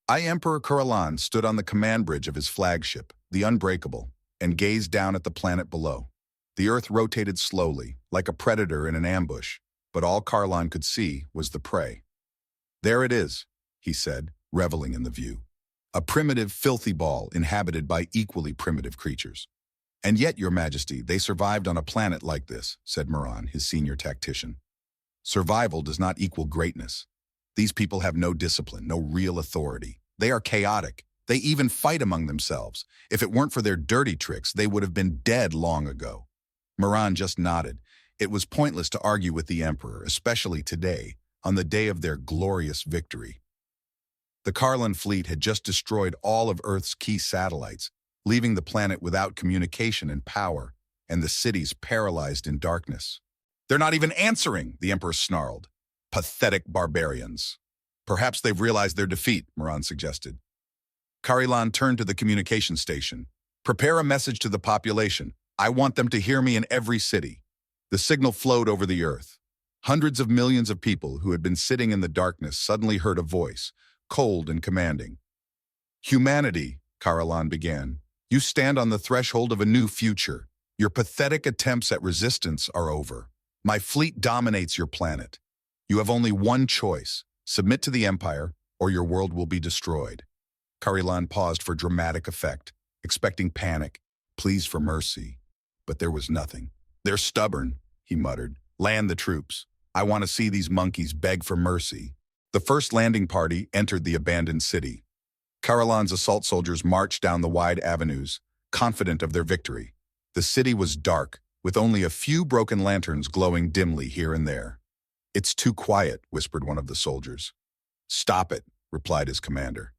I, Emperor Karalan, stood on the command bridge of his flagship, the Unbreakable, and gazed down at the planet below. The Earth rotated slowly, like a predator in an ambush, but all Karalan could see was the prey. "There it is," he said, reveling in the view. "A primitive, filthy ball inhabited by equally primitive creatures. And yet, Your Majesty, they survived on a planet like this," said Moran, his senior tactician. "Survival does not equal greatness. These people have no discipline, no real authority. They are chaotic. They even fight among themselves. If it weren't for their dirty tricks, they would have been dead long ago." Moran just nodded. It was pointless to argue with the Emperor, especially today, on the day of their glorious victory. The Karlan fleet had just destroyed all of Earth's key satellites, leaving the planet without communication and power, and the cities paralyzed in darkness. "They're not even answering," the Emperor snarled. "Pathetic barbarians." "Perhaps they've realized their defeat," Moran suggested. Karilan turned to the communication station. "Prepare a message to the population. I want them to hear me in every city." The signal flowed over the Earth. Hundreds of millions of people who had been sitting in the darkness suddenly heard a voice, cold and commanding. "Humanity," Karalan began, "you stand on the threshold of a new future. Your pathetic attempts at resistance are over. My fleet dominates your planet. You have only one choice: submit to the Empire, or your world will be destroyed." Karilan paused for dramatic effect, expecting panic, pleas for mercy. But there was nothing. "They're stubborn," he muttered. "Land the troops. I want to see these monkeys beg for mercy." The first landing party entered the abandoned city. Karalan's assault soldiers marched down the wide avenues, confident of their victory. The city was dark, with only a few broken lanterns glowing dimly here and there. "It's too quiet," whispered one of the soldiers. "Stop it," replied his commander.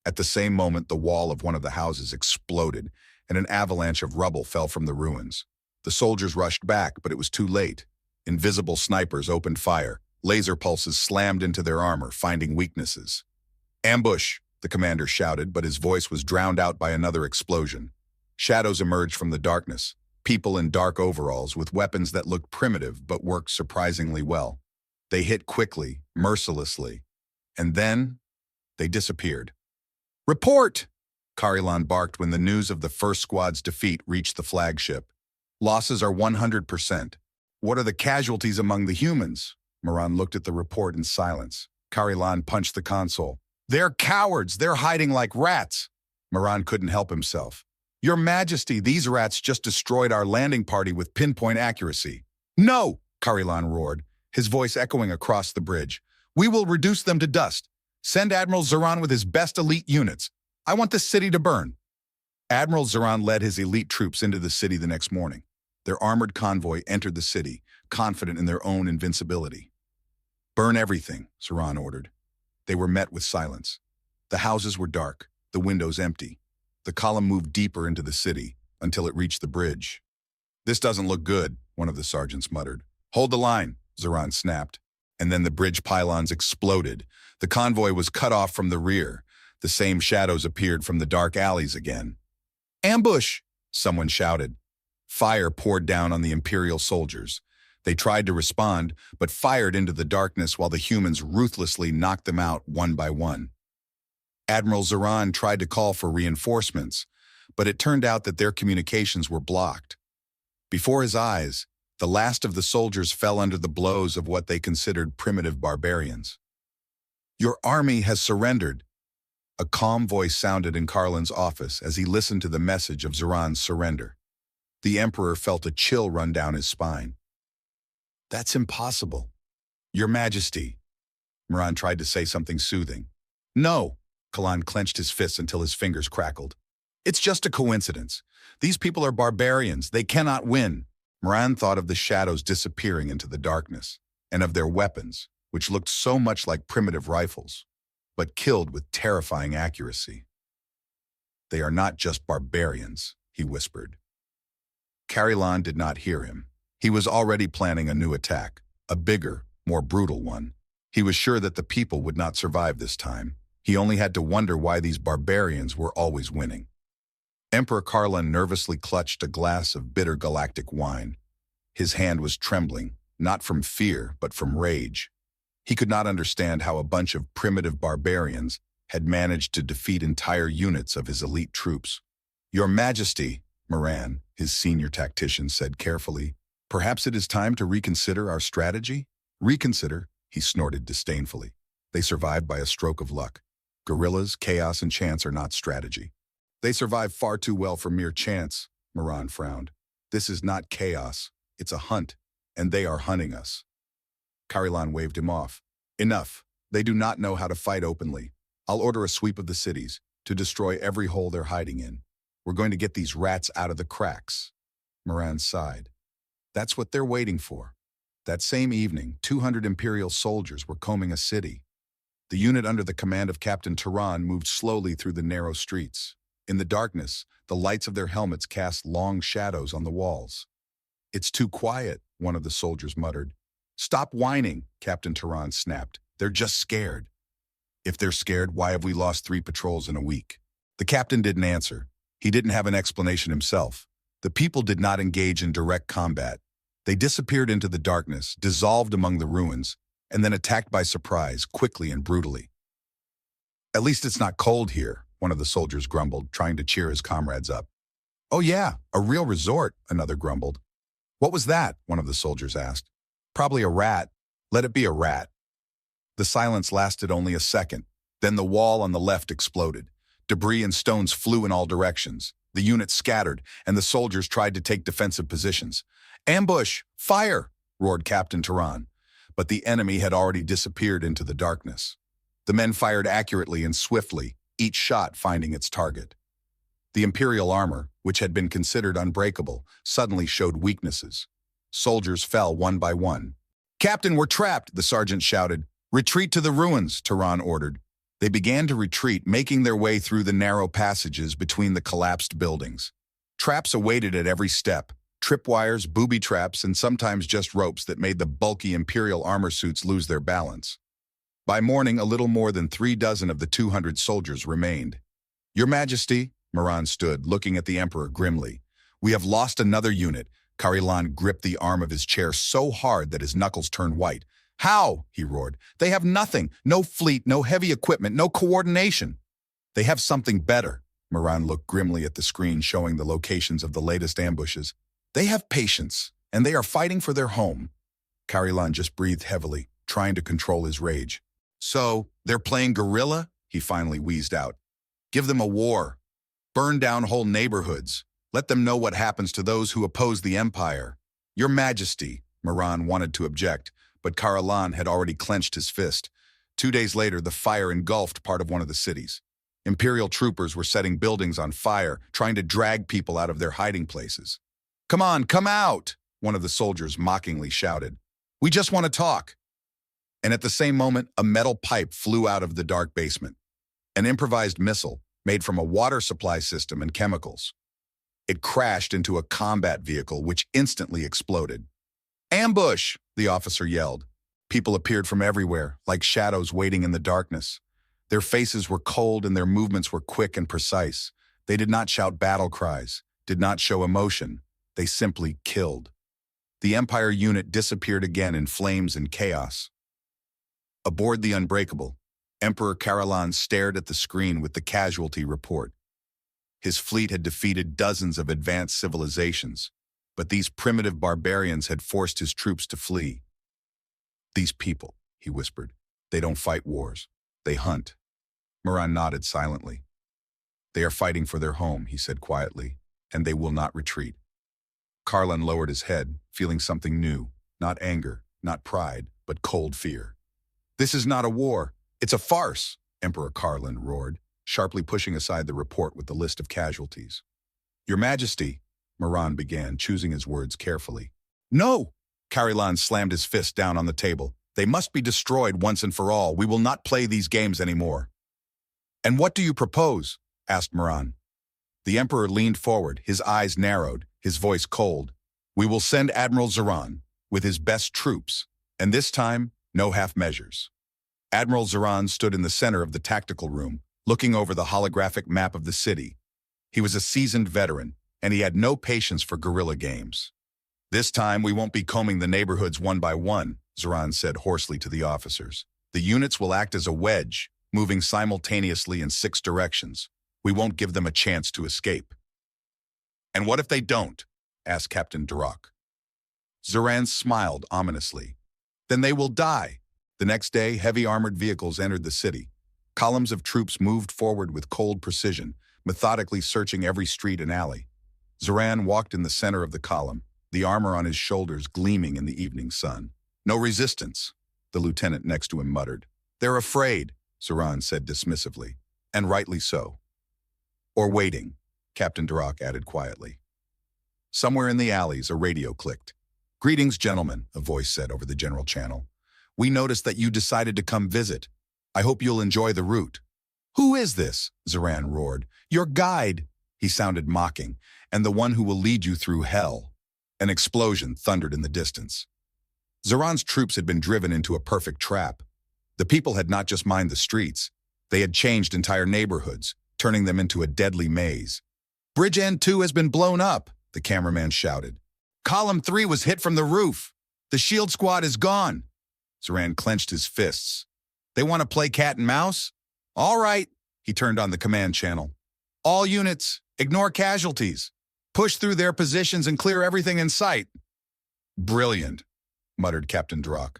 At the same moment, the wall of one of the houses exploded, and an avalanche of rubble fell from the ruins. The soldiers rushed back, but it was too late. Invisible snipers opened fire. Laser pulses slammed into their armor, finding weaknesses. "Ambush!" the commander shouted, but his voice was drowned out by another explosion. Shadows emerged from the darkness, people in dark overalls with weapons that looked primitive but worked surprisingly well. They hit quickly, mercilessly, and then they disappeared. "Report!" Karilan barked when the news of the first squad's defeat reached the flagship. "Losses are 100%. What are the casualties among the humans?" Moran looked at the report in silence. Karilan punched the console. "They're cowards! They're hiding like rats!" Moran couldn't help himself. "Your Majesty, these rats just destroyed our landing party with pinpoint accuracy." "No!" Karilan roared, his voice echoing across the bridge. "We will reduce them to dust. Send Admiral Zoran with his best elite units. I want this city to burn." Admiral Zoran led his elite troops into the city the next morning. Their armored convoy entered the city, confident in their own invincibility. "Burn everything," Zoran ordered. They were met with silence. The houses were dark, the windows empty. The column moved deeper into the city until it reached the bridge. "This doesn't look good," one of the sergeants muttered. "Hold the line," Zoran snapped. And then the bridge pylons exploded. The convoy was cut off from the rear. The same shadows appeared from the dark alleys again. "Ambush!" someone shouted. Fire poured down on the Imperial soldiers. They tried to respond, but fired into the darkness while the humans ruthlessly knocked them out one by one. Admiral Zoran tried to call for reinforcements, but it turned out that their communications were blocked. Before his eyes, the last of the soldiers fell under the blows of what they considered primitive barbarians. "Your army has surrendered." A calm voice sounded in Karlan's office as he listened to the message of Zoran's surrender. The Emperor felt a chill run down his spine. "That's impossible." "Your Majesty." Moran tried to say something soothing. "No." Kalan clenched his fists until his fingers crackled. "It's just a coincidence. These people are barbarians. They cannot win." Moran thought of the shadows disappearing into the darkness, and of their weapons, which looked so much like primitive rifles, but killed with terrifying accuracy. "They are not just barbarians," he whispered. Karilan did not hear him. He was already planning a new attack, a bigger, more brutal one. He was sure that the people would not survive this time. He only had to wonder why these barbarians were always winning. Emperor Karlan nervously clutched a glass of bitter galactic wine. His hand was trembling, not from fear, but from rage. He could not understand how a bunch of primitive barbarians had managed to defeat entire units of his elite troops. "Your Majesty," Moran, his senior tactician, said carefully, "perhaps it is time to reconsider our strategy?" "Reconsider?" he snorted disdainfully. "They survived by a stroke of luck. Guerrillas, chaos, and chance are not strategy." "They survive far too well for mere chance," Moran frowned. "This is not chaos. It's a hunt, and they are hunting us." Carillan waved him off. "Enough. They do not know how to fight openly. I'll order a sweep of the cities to destroy every hole they're hiding in. We're going to get these rats out of the cracks." Moran sighed. That's what they're waiting for. That same evening, 200 Imperial soldiers were combing a city. The unit under the command of Captain Turan moved slowly through the narrow streets. In the darkness, the lights of their helmets cast long shadows on the walls. "It's too quiet," one of the soldiers muttered. "Stop whining," Captain Turan snapped. "They're just scared." "If they're scared, why have we lost 3 patrols in a week?" The captain didn't answer. He didn't have an explanation himself. The people did not engage in direct combat. They disappeared into the darkness, dissolved among the ruins, and then attacked by surprise, quickly and brutally. "At least it's not cold here," one of the soldiers grumbled, trying to cheer his comrades up. "Oh yeah, a real resort," another grumbled. "What was that?" one of the soldiers asked. "Probably a rat. Let it be a rat." The silence lasted only a second. Then the wall on the left exploded. Debris and stones flew in all directions. The unit scattered, and the soldiers tried to take defensive positions. "Ambush! Fire!" roared Captain Turan. But the enemy had already disappeared into the darkness. The men fired accurately and swiftly, each shot finding its target. The Imperial armor, which had been considered unbreakable, suddenly showed weaknesses. Soldiers fell one by one. "Captain, we're trapped!" the sergeant shouted. "Retreat to the ruins," Turan ordered. They began to retreat, making their way through the narrow passages between the collapsed buildings. Traps awaited at every step, tripwires, booby traps, and sometimes just ropes that made the bulky Imperial armor suits lose their balance. By morning, a little more than 36 of the 200 soldiers remained. "Your Majesty," Moran stood, looking at the Emperor grimly. "We have lost another unit." Carillan gripped the arm of his chair so hard that his knuckles turned white. "How?" he roared. "They have nothing. No fleet, no heavy equipment, no coordination." "They have something better." Moran looked grimly at the screen showing the locations of the latest ambushes. "They have patience, and they are fighting for their home." Carillan just breathed heavily, trying to control his rage. "So, they're playing guerrilla?" he finally wheezed out. "Give them a war. Burn down whole neighborhoods. Let them know what happens to those who oppose the Empire." "Your Majesty," Moran wanted to object, but Carillan had already clenched his fist. 2 days later, the fire engulfed part of one of the cities. Imperial troopers were setting buildings on fire, trying to drag people out of their hiding places. "Come on, come out!" one of the soldiers mockingly shouted. "We just want to talk." And at the same moment, a metal pipe flew out of the dark basement. An improvised missile, made from a water supply system and chemicals. It crashed into a combat vehicle, which instantly exploded. "Ambush!" the officer yelled. People appeared from everywhere, like shadows waiting in the darkness. Their faces were cold and their movements were quick and precise. They did not shout battle cries, did not show emotion. They simply killed. The Empire unit disappeared again in flames and chaos. Aboard the Unbreakable, Emperor Carillan stared at the screen with the casualty report. His fleet had defeated dozens of advanced civilizations, but these primitive barbarians had forced his troops to flee. "These people," he whispered, "they don't fight wars. They hunt." Moran nodded silently. "They are fighting for their home," he said quietly, "and they will not retreat." Carillan lowered his head, feeling something new, not anger, not pride, but cold fear. "This is not a war. It's a farce," Emperor Carillan roared, sharply pushing aside the report with the list of casualties. "Your Majesty," Moran began, choosing his words carefully. "No!" Carillan slammed his fist down on the table. "They must be destroyed once and for all. We will not play these games anymore." "And what do you propose?" asked Moran. The Emperor leaned forward, his eyes narrowed, his voice cold. "We will send Admiral Zoran with his best troops, and this time, no half measures." Admiral Zoran stood in the center of the tactical room, looking over the holographic map of the city. He was a seasoned veteran, and he had no patience for guerrilla games. "This time we won't be combing the neighborhoods one by one," Zoran said hoarsely to the officers. "The units will act as a wedge, moving simultaneously in 6 directions. We won't give them a chance to escape. And what if they don't? Asked Captain Duroc. Zoran smiled ominously. Then they will die. The next day, heavy armored vehicles entered the city. Columns of troops moved forward with cold precision, methodically searching every street and alley. Zoran walked in the center of the column, the armor on his shoulders gleaming in the evening sun. No resistance, the lieutenant next to him muttered. They're afraid, Zoran said dismissively, and rightly so. Or waiting, Captain Duroc added quietly. Somewhere in the alleys, a radio clicked. Greetings, gentlemen, a voice said over the general channel. We noticed that you decided to come visit. I hope you'll enjoy the route. Who is this? Zoran roared. Your guide, he sounded mocking, and the one who will lead you through hell. An explosion thundered in the distance. Zoran's troops had been driven into a perfect trap. The people had not just mined the streets. They had changed entire neighborhoods, turning them into a deadly maze. Bridge End 2 has been blown up, the cameraman shouted. Column 3 was hit from the roof. The shield squad is gone. Zoran clenched his fists. They want to play cat and mouse? All right, he turned on the command channel. All units, ignore casualties. Push through their positions and clear everything in sight. Brilliant, muttered Captain Duroc.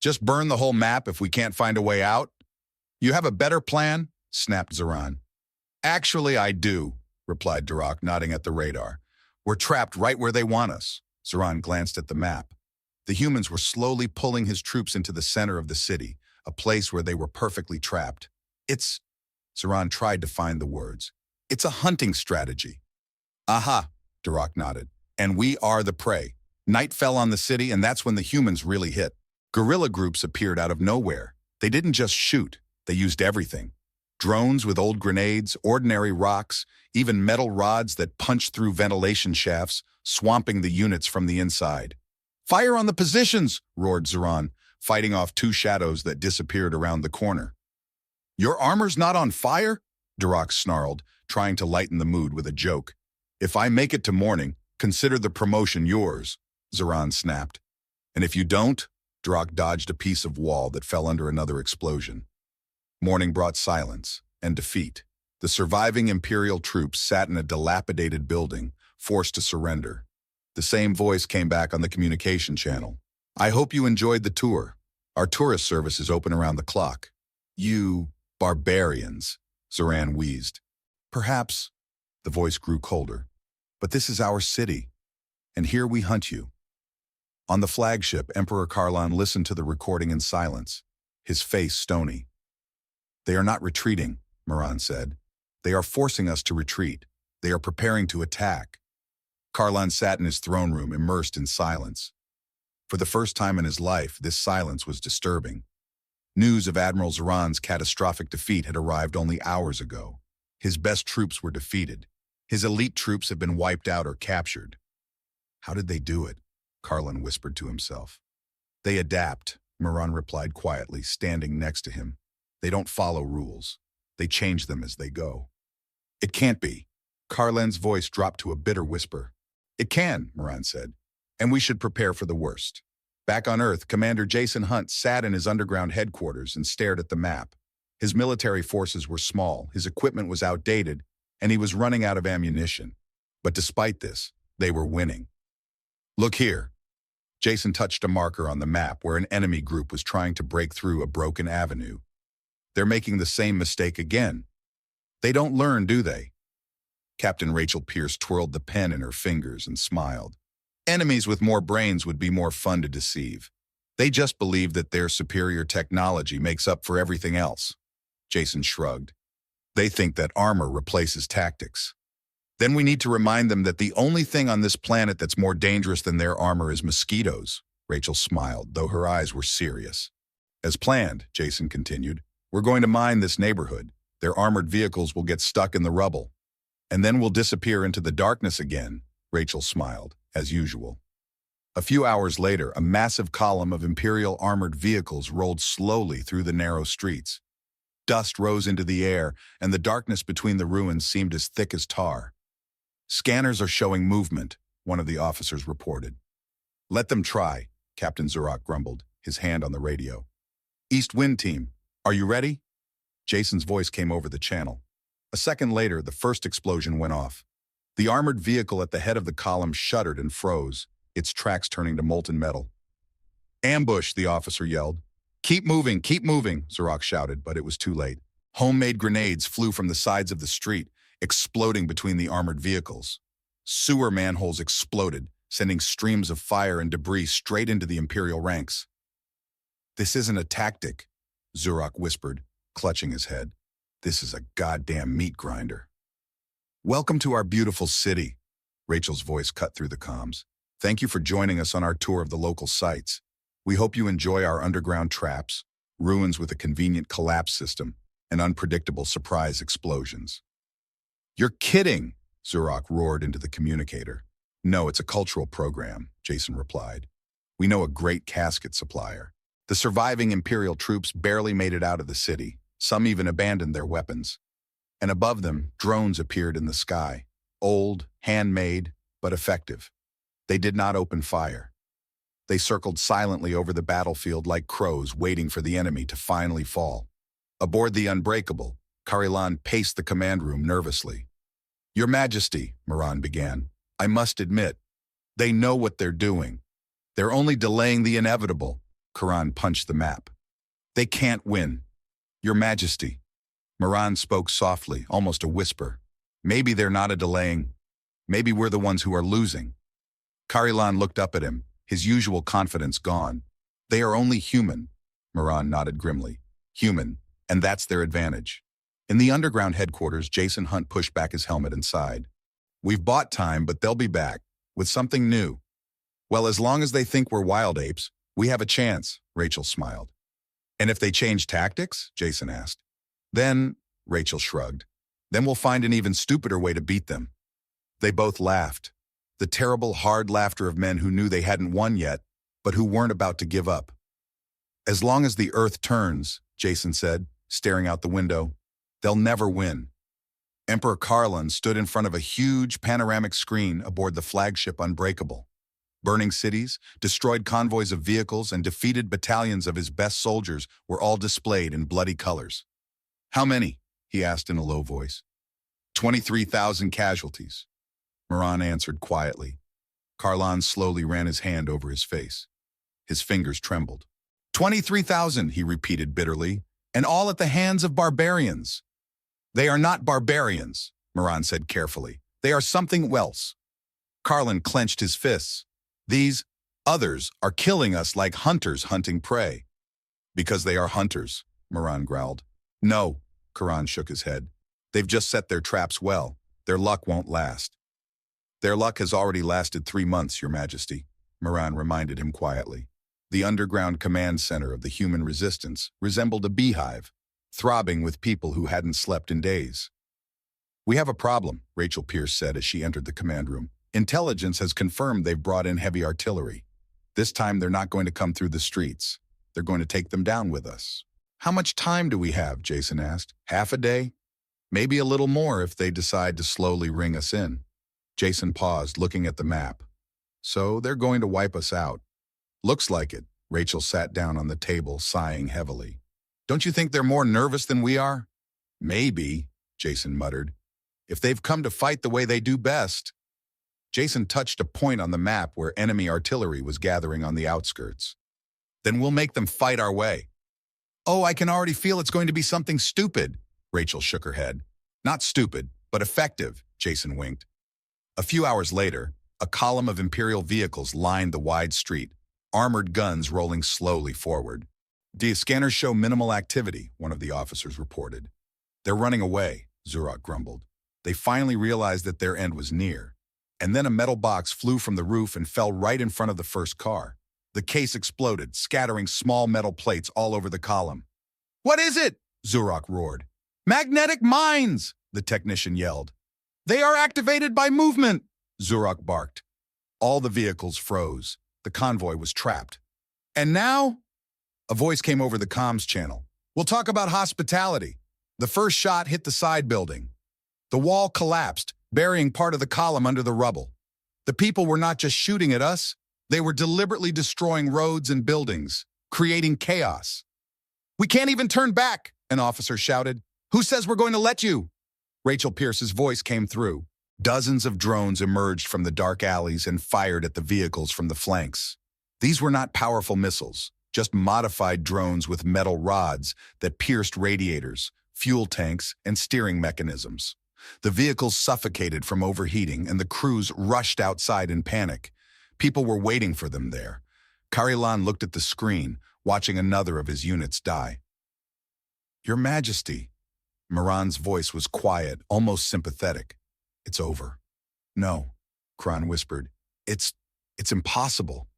Just burn the whole map if we can't find a way out? You have a better plan? Snapped Zoran. Actually, I do, replied Duroc, nodding at the radar. We're trapped right where they want us. Zoran glanced at the map. The humans were slowly pulling his troops into the center of the city, a place where they were perfectly trapped. Zoran tried to find the words. It's a hunting strategy. Aha, Duroc nodded. And we are the prey. Night fell on the city, and that's when the humans really hit. Guerrilla groups appeared out of nowhere. They didn't just shoot, they used everything. Drones with old grenades, ordinary rocks, even metal rods that punched through ventilation shafts, swamping the units from the inside. Fire on the positions, roared Zoran, fighting off 2 shadows that disappeared around the corner. Your armor's not on fire? Duroc snarled, trying to lighten the mood with a joke. If I make it to morning, consider the promotion yours, Zoran snapped. And if you don't, Duroc dodged a piece of wall that fell under another explosion. Morning brought silence and defeat. The surviving Imperial troops sat in a dilapidated building, forced to surrender. The same voice came back on the communication channel. I hope you enjoyed the tour. Our tourist service is open around the clock. You barbarians, Zoran wheezed. Perhaps, the voice grew colder, but this is our city, and here we hunt you. On the flagship, Emperor Karlan listened to the recording in silence, his face stony. They are not retreating, Moran said. They are forcing us to retreat. They are preparing to attack. Karlan sat in his throne room, immersed in silence. For the first time in his life, this silence was disturbing. News of Admiral Zoran's catastrophic defeat had arrived only hours ago. His best troops were defeated. His elite troops have been wiped out or captured. How did they do it? Karlan whispered to himself. They adapt, Moran replied quietly, standing next to him. They don't follow rules. They change them as they go. It can't be. Karlan's voice dropped to a bitter whisper. It can, Moran said, and we should prepare for the worst. Back on Earth, Commander Jason Hunt sat in his underground headquarters and stared at the map. His military forces were small, his equipment was outdated, and he was running out of ammunition. But despite this, they were winning. Look here. Jason touched a marker on the map where an enemy group was trying to break through a broken avenue. They're making the same mistake again. They don't learn, do they? Captain Rachel Pierce twirled the pen in her fingers and smiled. Enemies with more brains would be more fun to deceive. They just believe that their superior technology makes up for everything else. Jason shrugged. They think that armor replaces tactics. Then we need to remind them that the only thing on this planet that's more dangerous than their armor is mosquitoes. Rachel smiled, though her eyes were serious. As planned, Jason continued, we're going to mine this neighborhood. Their armored vehicles will get stuck in the rubble. And then we'll disappear into the darkness again, Rachel smiled, as usual. A few hours later, a massive column of Imperial armored vehicles rolled slowly through the narrow streets. Dust rose into the air, and the darkness between the ruins seemed as thick as tar. Scanners are showing movement, one of the officers reported. Let them try, Captain Duroc grumbled, his hand on the radio. East Wind Team, are you ready? Jason's voice came over the channel. A second later, the first explosion went off. The armored vehicle at the head of the column shuddered and froze, its tracks turning to molten metal. "Ambush," the officer yelled. Keep moving, Zorak shouted, but it was too late. Homemade grenades flew from the sides of the street, exploding between the armored vehicles. Sewer manholes exploded, sending streams of fire and debris straight into the Imperial ranks. "This isn't a tactic," Zorak whispered, clutching his head. "This is a goddamn meat grinder." "Welcome to our beautiful city," Rachel's voice cut through the comms. "Thank you for joining us on our tour of the local sites. We hope you enjoy our underground traps, ruins with a convenient collapse system, and unpredictable surprise explosions." "You're kidding," Zorak roared into the communicator. "No, it's a cultural program," Jason replied. "We know a great casket supplier." The surviving Imperial troops barely made it out of the city. Some even abandoned their weapons. And above them, drones appeared in the sky. Old, handmade, but effective. They did not open fire. They circled silently over the battlefield like crows waiting for the enemy to finally fall. Aboard the Unbreakable, Karilan paced the command room nervously. "Your Majesty," Moran began, "I must admit, they know what they're doing. They're only delaying the inevitable." Karan punched the map. "They can't win. Your Majesty." Moran spoke softly, almost a whisper. "Maybe they're not a delaying. Maybe we're the ones who are losing." Karilan looked up at him, his usual confidence gone. "They are only human," Moran nodded grimly. "Human, and that's their advantage." In the underground headquarters, Jason Hunt pushed back his helmet and sighed. "We've bought time, but they'll be back, with something new." "Well, as long as they think we're wild apes, we have a chance," Rachel smiled. "And if they change tactics?" Jason asked. "Then," Rachel shrugged, "then we'll find an even stupider way to beat them." They both laughed. The terrible, hard laughter of men who knew they hadn't won yet, but who weren't about to give up. "As long as the Earth turns," Jason said, staring out the window, "they'll never win." Emperor Karlan stood in front of a huge panoramic screen aboard the flagship Unbreakable. Burning cities, destroyed convoys of vehicles, and defeated battalions of his best soldiers were all displayed in bloody colors. "How many?" he asked in a low voice. 23,000 casualties," Moran answered quietly. Karlan slowly ran his hand over his face. His fingers trembled. 23,000, he repeated bitterly, "and all at the hands of barbarians." "They are not barbarians," Moran said carefully. "They are something else." Karlan clenched his fists. "These others are killing us like hunters hunting prey." "Because they are hunters," Moran growled. "No," Karan shook his head. "They've just set their traps well. Their luck won't last." "Their luck has already lasted 3 months, Your Majesty," Moran reminded him quietly. The underground command center of the human resistance resembled a beehive, throbbing with people who hadn't slept in days. "We have a problem," Rachel Pierce said as she entered the command room. "Intelligence has confirmed they've brought in heavy artillery. This time they're not going to come through the streets. They're going to take them down with us." "How much time do we have?" Jason asked. "Half a day? Maybe a little more if they decide to slowly ring us in." Jason paused, looking at the map. "So they're going to wipe us out." "Looks like it." Rachel sat down on the table, sighing heavily. "Don't you think they're more nervous than we are?" "Maybe," Jason muttered. "If they've come to fight the way they do best." Jason touched a point on the map where enemy artillery was gathering on the outskirts. "Then we'll make them fight our way." "Oh, I can already feel it's going to be something stupid." Rachel shook her head. "Not stupid, but effective," Jason winked. A few hours later, a column of Imperial vehicles lined the wide street, armored guns rolling slowly forward. "The scanners show minimal activity," one of the officers reported. "They're running away," Zorak grumbled. They finally realized that their end was near. And then a metal box flew from the roof and fell right in front of the first car. The case exploded, scattering small metal plates all over the column. "What is it?" Zorak roared. "Magnetic mines!" the technician yelled. "They are activated by movement!" Zorak barked. All the vehicles froze. The convoy was trapped. "And now?" A voice came over the comms channel. "We'll talk about hospitality." The first shot hit the side building. The wall collapsed, burying part of the column under the rubble. The people were not just shooting at us, they were deliberately destroying roads and buildings, creating chaos. "We can't even turn back," An officer shouted. Who says we're going to let you? Rachel Pierce's voice came through. Dozens of drones emerged from the dark alleys and fired at the vehicles from the flanks. These were not powerful missiles, just modified drones with metal rods that pierced radiators, fuel tanks, and steering mechanisms. The vehicles suffocated from overheating, and the crews rushed outside in panic. People were waiting for them there. Karilan looked at the screen, watching another of his units die. Your Majesty. Moran's voice was quiet, almost sympathetic. It's over. No, Kron whispered. It's impossible.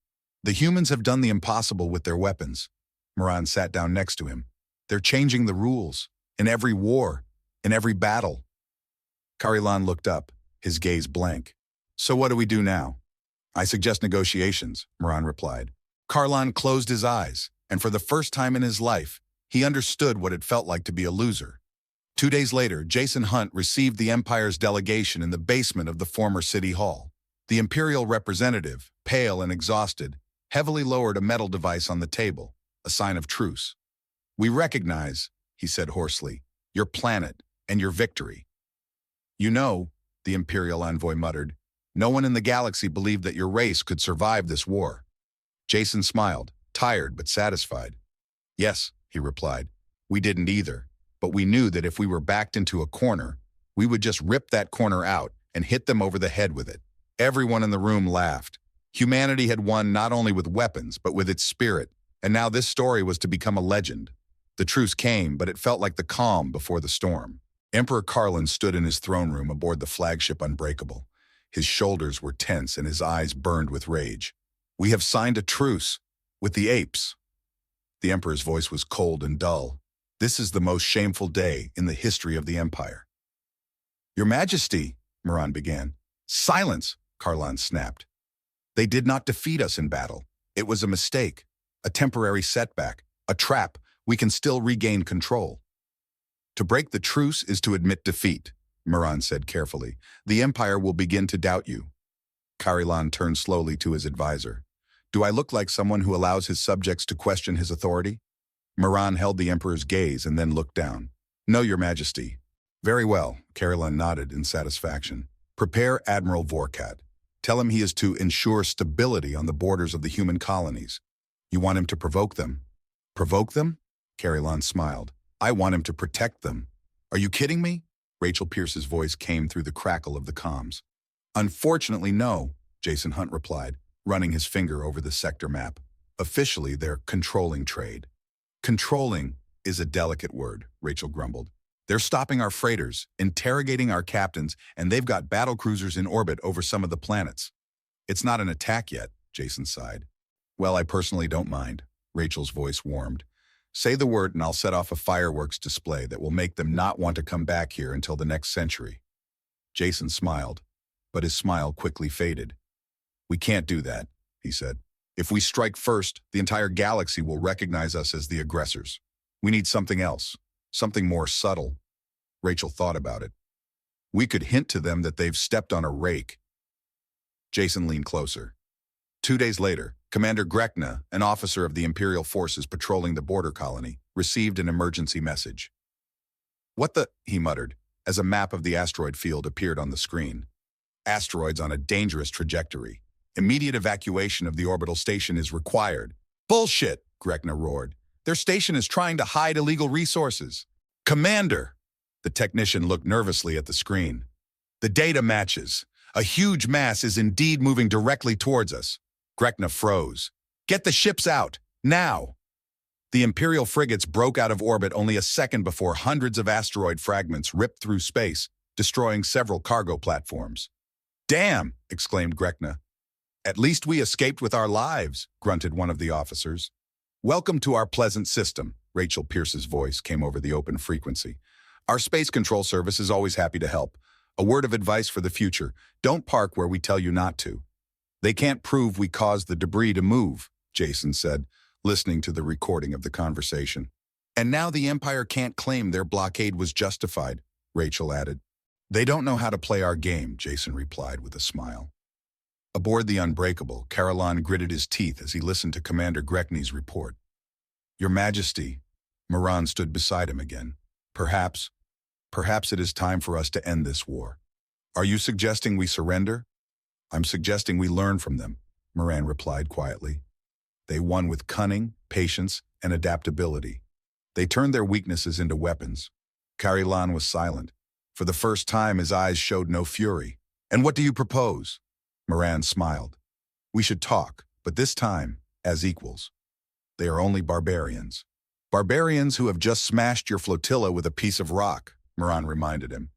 The humans have done the impossible with their weapons. Moran sat down next to him. They're changing the rules. In every war. In every battle. Karilan looked up, his gaze blank. So what do we do now? I suggest negotiations, Moran replied. Karilan closed his eyes, and for the first time in his life, he understood what it felt like to be a loser. 2 days later, Jason Hunt received the Empire's delegation in the basement of the former City Hall. The Imperial representative, pale and exhausted, heavily lowered a metal device on the table, a sign of truce. We recognize, he said hoarsely, your planet and your victory. You know, the Imperial envoy muttered, no one in the galaxy believed that your race could survive this war. Jason smiled, tired but satisfied. Yes, he replied, we didn't either. But we knew that if we were backed into a corner, we would just rip that corner out and hit them over the head with it. Everyone in the room laughed. Humanity had won not only with weapons, but with its spirit, and now this story was to become a legend. The truce came, but it felt like the calm before the storm. Emperor Karlan stood in his throne room aboard the flagship Unbreakable. His shoulders were tense and his eyes burned with rage. We have signed a truce with the apes. The Emperor's voice was cold and dull. This is the most shameful day in the history of the Empire. Your Majesty, Moran began. Silence, Karlan snapped. They did not defeat us in battle. It was a mistake, a temporary setback, a trap. We can still regain control. To break the truce is to admit defeat, Moran said carefully. The Empire will begin to doubt you. Karilan turned slowly to his advisor. Do I look like someone who allows his subjects to question his authority? Moran held the Emperor's gaze and then looked down. No, Your Majesty. Very well, Karilan nodded in satisfaction. Prepare Admiral Vorkat. Tell him he is to ensure stability on the borders of the human colonies. You want him to provoke them? Provoke them? Karilan smiled. I want him to protect them. Are you kidding me? Rachel Pierce's voice came through the crackle of the comms. Unfortunately, no, Jason Hunt replied, running his finger over the sector map. Officially, they're controlling trade. Controlling is a delicate word, Rachel grumbled. They're stopping our freighters, interrogating our captains, and they've got battle cruisers in orbit over some of the planets. It's not an attack yet, Jason sighed. Well, I personally don't mind. Rachel's voice warmed. Say the word and I'll set off a fireworks display that will make them not want to come back here until the next century. Jason smiled, but his smile quickly faded. We can't do that, he said. If we strike first, the entire galaxy will recognize us as the aggressors. We need something else, something more subtle. Rachel thought about it. We could hint to them that they've stepped on a rake. Jason leaned closer. 2 days later, Commander Grekna, an officer of the Imperial forces patrolling the border colony, received an emergency message. What the? He muttered, as a map of the asteroid field appeared on the screen. Asteroids on a dangerous trajectory. Immediate evacuation of the orbital station is required. Bullshit, Grekna roared. Their station is trying to hide illegal resources. Commander! The technician looked nervously at the screen. The data matches. A huge mass is indeed moving directly towards us. Grekna froze. Get the ships out, now! The Imperial frigates broke out of orbit only a second before hundreds of asteroid fragments ripped through space, destroying several cargo platforms. Damn, exclaimed Grekna. At least we escaped with our lives, grunted one of the officers. Welcome to our pleasant system, Rachel Pierce's voice came over the open frequency. Our space control service is always happy to help. A word of advice for the future, don't park where we tell you not to. They can't prove we caused the debris to move, Jason said, listening to the recording of the conversation. And now the Empire can't claim their blockade was justified, Rachel added. They don't know how to play our game, Jason replied with a smile. Aboard the Unbreakable, Karilan gritted his teeth as he listened to Commander Grekny's report. Your Majesty, Moran stood beside him again. Perhaps it is time for us to end this war. Are you suggesting we surrender? I'm suggesting we learn from them, Moran replied quietly. They won with cunning, patience, and adaptability. They turned their weaknesses into weapons. Karilan was silent. For the first time, his eyes showed no fury. And what do you propose? Moran smiled. We should talk, but this time, as equals. They are only barbarians. Barbarians who have just smashed your flotilla with a piece of rock, Moran reminded him.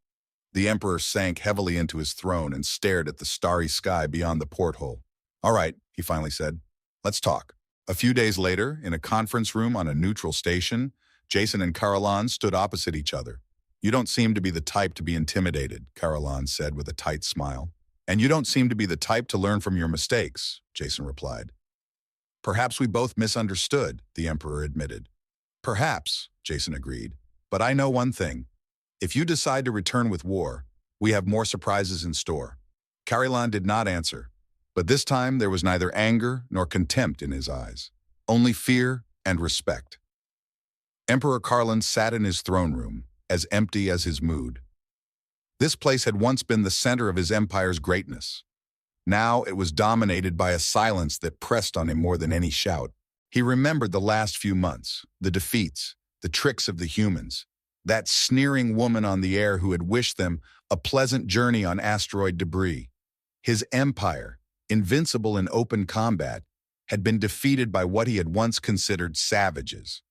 The Emperor sank heavily into his throne and stared at the starry sky beyond the porthole. All right, he finally said. Let's talk. A few days later, in a conference room on a neutral station, Jason and Karilan stood opposite each other. You don't seem to be the type to be intimidated, Karilan said with a tight smile. And you don't seem to be the type to learn from your mistakes, Jason replied. Perhaps we both misunderstood, the Emperor admitted. Perhaps, Jason agreed. But I know one thing. If you decide to return with war, we have more surprises in store. Karilan did not answer, but this time there was neither anger nor contempt in his eyes, only fear and respect. Emperor Karlan sat in his throne room, as empty as his mood. This place had once been the center of his empire's greatness. Now it was dominated by a silence that pressed on him more than any shout. He remembered the last few months, the defeats, the tricks of the humans, that sneering woman on the air who had wished them a pleasant journey on asteroid debris. His empire, invincible in open combat, had been defeated by what he had once considered savages.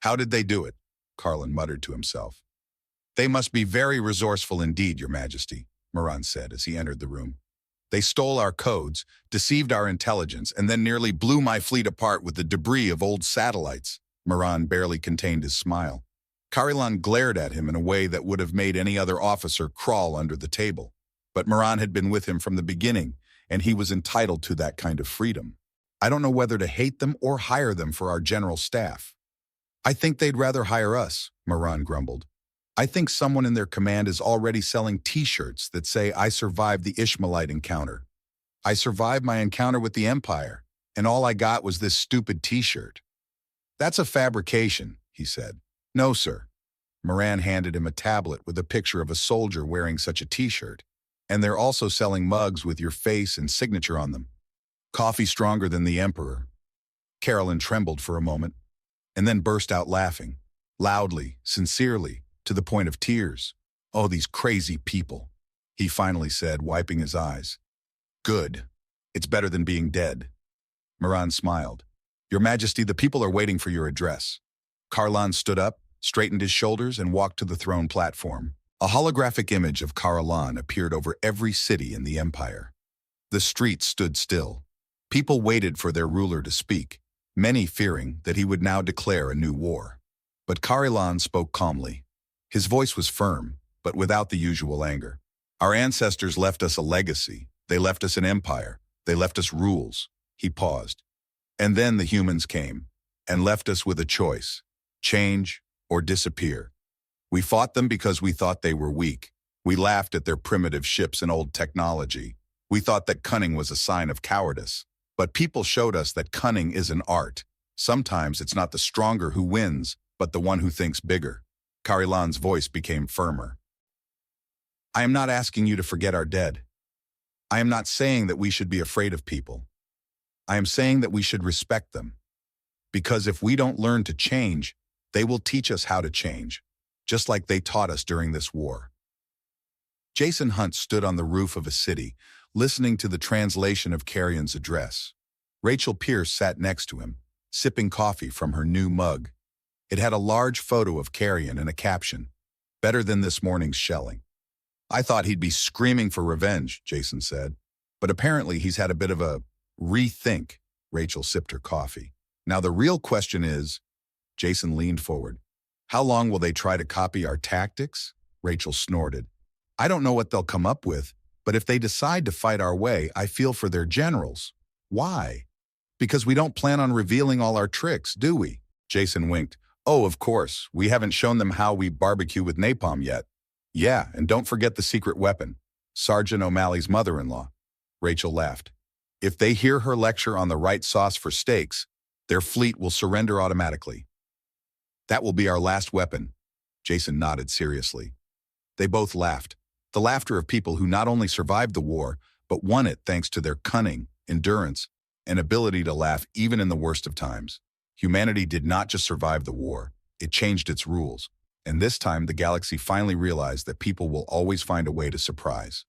How did they do it? Karlan muttered to himself. They must be very resourceful indeed, Your Majesty, Moran said as he entered the room. They stole our codes, deceived our intelligence, and then nearly blew my fleet apart with the debris of old satellites. Moran barely contained his smile. Karilan glared at him in a way that would have made any other officer crawl under the table. But Moran had been with him from the beginning, and he was entitled to that kind of freedom. I don't know whether to hate them or hire them for our general staff. I think they'd rather hire us, Moran grumbled. I think someone in their command is already selling T-shirts that say, I survived the Ishmaelite encounter. I survived my encounter with the Empire, and all I got was this stupid T-shirt. That's a fabrication, he said. No, sir. Moran handed him a tablet with a picture of a soldier wearing such a T-shirt. And they're also selling mugs with your face and signature on them. Coffee stronger than the Emperor. Karilan trembled for a moment, and then burst out laughing, loudly, sincerely, to the point of tears. Oh, these crazy people, he finally said, wiping his eyes. Good. It's better than being dead. Moran smiled. Your Majesty, the people are waiting for your address. Karlan stood up, straightened his shoulders, and walked to the throne platform. A holographic image of Karilan appeared over every city in the Empire. The streets stood still. People waited for their ruler to speak, many fearing that he would now declare a new war. But Karilan spoke calmly. His voice was firm, but without the usual anger. Our ancestors left us a legacy. They left us an empire. They left us rules. He paused. And then the humans came and left us with a choice: change or disappear. We fought them because we thought they were weak. We laughed at their primitive ships and old technology. We thought that cunning was a sign of cowardice. But people showed us that cunning is an art. Sometimes it's not the stronger who wins, but the one who thinks bigger. Karilan's voice became firmer. I am not asking you to forget our dead. I am not saying that we should be afraid of people. I am saying that we should respect them. Because if we don't learn to change, they will teach us how to change, just like they taught us during this war. Jason Hunt stood on the roof of a city, listening to the translation of Carrion's address. Rachel Pierce sat next to him, sipping coffee from her new mug. It had a large photo of Carrion and a caption, "Better than this morning's shelling." I thought he'd be screaming for revenge, Jason said. But apparently he's had a bit of a rethink. Rachel sipped her coffee. Now the real question is, Jason leaned forward. How long will they try to copy our tactics? Rachel snorted. I don't know what they'll come up with, but if they decide to fight our way, I feel for their generals. Why? Because we don't plan on revealing all our tricks, do we? Jason winked. Oh, of course. We haven't shown them how we barbecue with napalm yet. Yeah, and don't forget the secret weapon. Sergeant O'Malley's mother-in-law. Rachel laughed. If they hear her lecture on the right sauce for steaks, their fleet will surrender automatically. That will be our last weapon. Jason nodded seriously. They both laughed, the laughter of people who not only survived the war, but won it thanks to their cunning, endurance, and ability to laugh even in the worst of times. Humanity did not just survive the war, it changed its rules. And this time, the galaxy finally realized that people will always find a way to surprise.